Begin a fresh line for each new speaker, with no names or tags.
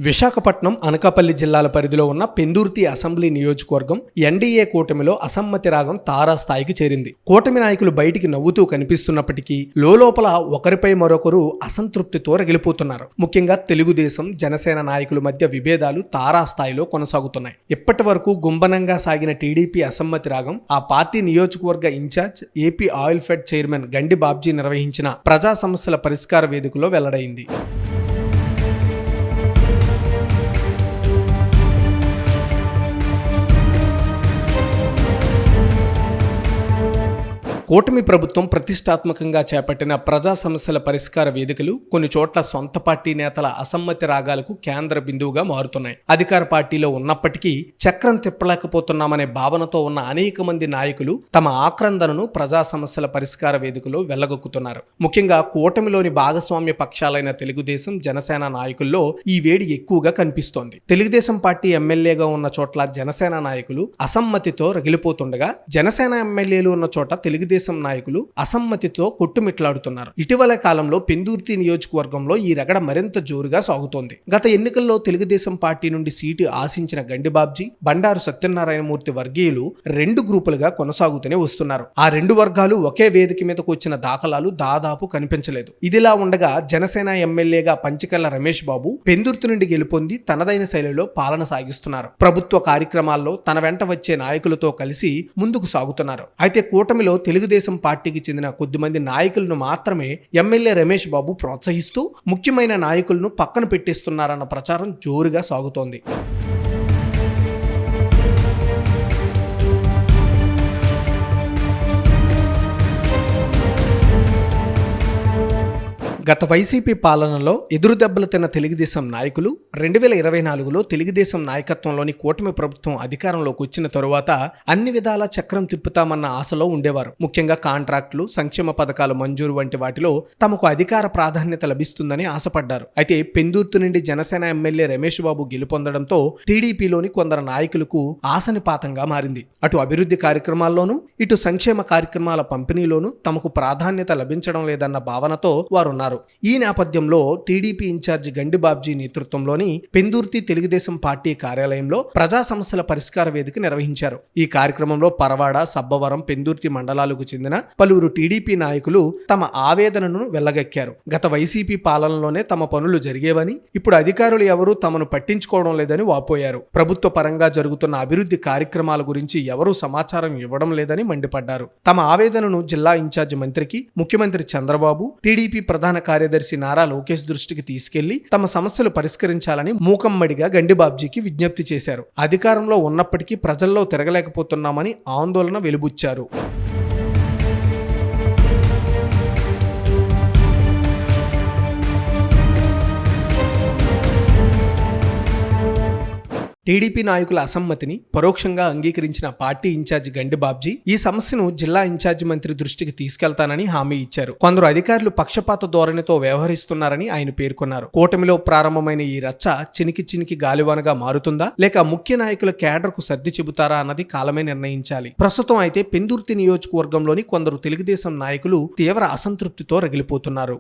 విశాఖపట్నం, అనకాపల్లి జిల్లాల పరిధిలో ఉన్న పెందుర్తి అసెంబ్లీ నియోజకవర్గం ఎన్డీఏ కూటమిలో అసమ్మతి రాగం తారాస్థాయికి చేరింది. కూటమి నాయకులు బయటికి నవ్వుతూ కనిపిస్తున్నప్పటికీ లోలోపల ఒకరిపై మరొకరు అసంతృప్తితో రగిలిపోతున్నారు. ముఖ్యంగా తెలుగుదేశం, జనసేన నాయకుల మధ్య విభేదాలు తారాస్థాయిలో కొనసాగుతున్నాయి. ఇప్పటి వరకు గుంబనంగా సాగిన టీడీపీ అసమ్మతి రాగం ఆ పార్టీ నియోజకవర్గ incharge, AP oil fed chairman Gandi Babji నిర్వహించిన ప్రజా సమస్యల పరిష్కార వేదికలో వెల్లడైంది. కూటమి ప్రభుత్వం ప్రతిష్టాత్మకంగా చేపట్టిన ప్రజా సమస్యల పరిష్కార వేదికలు కొన్ని చోట్ల సొంత పార్టీ నేతల అసమ్మతి రాగాలకు కేంద్ర బిందువుగా మారుతున్నాయి. అధికార పార్టీలో ఉన్నప్పటికీ చక్రం తిప్పలేకపోతున్నామనే భావనతో ఉన్న అనేక మంది నాయకులు తమ ఆక్రందనను ప్రజా సమస్యల పరిష్కార వేదికలో వెళ్లగొక్కుతున్నారు. ముఖ్యంగా కూటమిలోని భాగస్వామ్య పక్షాలైన తెలుగుదేశం, జనసేన నాయకుల్లో ఈ వేడి ఎక్కువగా కనిపిస్తోంది. తెలుగుదేశం పార్టీ ఎమ్మెల్యేగా ఉన్న చోట్ల జనసేన నాయకులు అసమ్మతితో రగిలిపోతుండగా, జనసేన ఎమ్మెల్యేలు ఉన్న చోట తెలుగుదేశం నాయకులు అసమ్మతితో కొట్టుమిట్లాడుతున్నారు. ఇటీవల కాలంలో పెందుర్తి నియోజకవర్గంలో ఈ రగడ మరింత జోరుగా సాగుతోంది. గత ఎన్నికల్లో తెలుగుదేశం పార్టీ నుండి సీటు ఆశించిన గండి బాబ్జీ, బండారు సత్యనారాయణమూర్తి వర్గీయులు రెండు గ్రూపులుగా కొనసాగుతూనే వస్తున్నారు. ఆ రెండు వర్గాలు ఒకే వేదిక మీదకు వచ్చిన దాఖలాలు దాదాపు కనిపించలేదు. ఇదిలా ఉండగా జనసేన ఎమ్మెల్యేగా పంచకర్ల రమేష్ బాబు పెందుర్తి నుండి గెలుపొంది తనదైన శైలిలో పాలన సాగిస్తున్నారు. ప్రభుత్వ కార్యక్రమాల్లో తన వెంట వచ్చే నాయకులతో కలిసి ముందుకు సాగుతున్నారు. అయితే కూటమిలో తెలుగుదేశం పార్టీకి చెందిన కొద్దిమంది నాయకులను మాత్రమే ఎమ్మెల్యే రమేష్ బాబు ప్రోత్సహిస్తూ ముఖ్యమైన నాయకులను పక్కన పెట్టేస్తున్నారన్న ప్రచారం జోరుగా సాగుతోంది. గత వైసీపీ పాలనలో ఎదురుదెబ్బలు తిన్న తెలుగుదేశం నాయకులు 2024లో తెలుగుదేశం నాయకత్వంలోని కూటమి ప్రభుత్వం అధికారంలోకి వచ్చిన తరువాత అన్ని విధాలా చక్రం తిప్పుతామన్న ఆశలో ఉండేవారు. ముఖ్యంగా కాంట్రాక్టులు, సంక్షేమ పథకాల మంజూరు వంటి వాటిలో తమకు అధికార ప్రాధాన్యత లభిస్తుందని ఆశపడ్డారు. అయితే పెందుర్తి నుండి జనసేన ఎమ్మెల్యే రమేష్ బాబు గెలుపొందడంతో టీడీపీలోని కొందరు నాయకులకు ఆశనిపాతంగా మారింది. అటు అభివృద్ధి కార్యక్రమాల్లోనూ, ఇటు సంక్షేమ కార్యక్రమాల పంపిణీలోనూ తమకు ప్రాధాన్యత లభించడం లేదన్న భావనతో వారున్నారు. ఈ నేపథ్యంలో టీడీపీ ఇన్ఛార్జ్ గండి బాబ్జీ నేతృత్వంలోని పెందుర్తి తెలుగుదేశం పార్టీ కార్యాలయంలో ప్రజా సమస్యల పరిష్కార వేదిక నిర్వహించారు. ఈ కార్యక్రమంలో పరవాడ, సబ్బవరం, పెందుర్తి మండలాలకు చెందిన పలువురు టీడీపీ నాయకులు తమ ఆవేదనను వెళ్లగక్కారు. గత వైసీపీ పాలనలోనే తమ పనులు జరిగేవని, ఇప్పుడు అధికారులు ఎవరూ తమను పట్టించుకోవడం లేదని వాపోయారు. ప్రభుత్వ పరంగా జరుగుతున్న అభివృద్ధి కార్యక్రమాల గురించి ఎవరూ సమాచారం ఇవ్వడం లేదని మండిపడ్డారు. తమ ఆవేదనను జిల్లా ఇన్ఛార్జ్ మంత్రికి, ముఖ్యమంత్రి చంద్రబాబు, టీడీపీ ప్రధాన కార్యదర్శి నారా లోకేష్ దృష్టికి తీసుకెళ్లి తమ సమస్యలు పరిష్కరించాలని మూకమ్మడిగా గండి బాబ్జీకి విజ్ఞప్తి చేశారు. అధికారంలో ఉన్నప్పటికీ ప్రజల్లో తిరగలేకపోతున్నామని ఆందోళన వెలుబుచ్చారు. టీడీపీ నాయకుల అసమ్మతిని పరోక్షంగా అంగీకరించిన పార్టీ ఇన్ఛార్జ్ గండి బాబ్జీ ఈ సమస్యను జిల్లా ఇన్ఛార్జ్ మంత్రి దృష్టికి తీసుకెళ్తానని హామీ ఇచ్చారు. కొందరు అధికారులు పక్షపాత ధోరణితో వ్యవహరిస్తున్నారని ఆయన పేర్కొన్నారు. కూటమిలో ప్రారంభమైన ఈ రచ్చ చినికి చినికి గాలివానగా మారుతుందా, లేక ముఖ్య నాయకుల కేడర్కు సర్ది చెబుతారా అన్నది కాలమే నిర్ణయించాలి. ప్రస్తుతం అయితే పెందుర్తి నియోజకవర్గంలోని కొందరు తెలుగుదేశం నాయకులు తీవ్ర అసంతృప్తితో రగిలిపోతున్నారు.